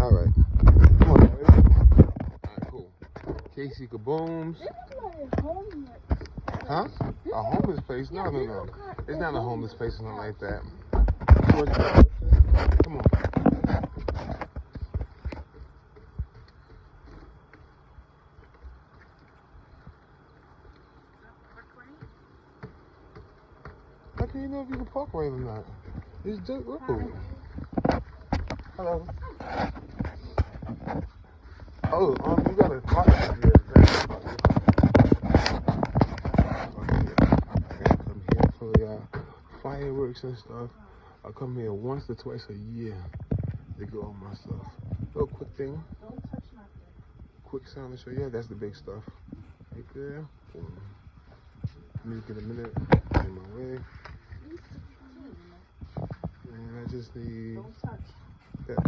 All right. Come on, ready? All right, cool. KC Kabooms. Huh? A homeless place? No. It's not a homeless place or nothing like that. Come on. How can you know if you can park right or not? It's just road. Hello. Oh, you got a park here. I come here for fireworks and stuff. I come here once or twice a year to get all my stuff. Little quick thing. Don't touch nothing. Quick sound to show you. That's the big stuff. Right there. Boom. Make it a minute. In my way. And I just need Don't touch. that.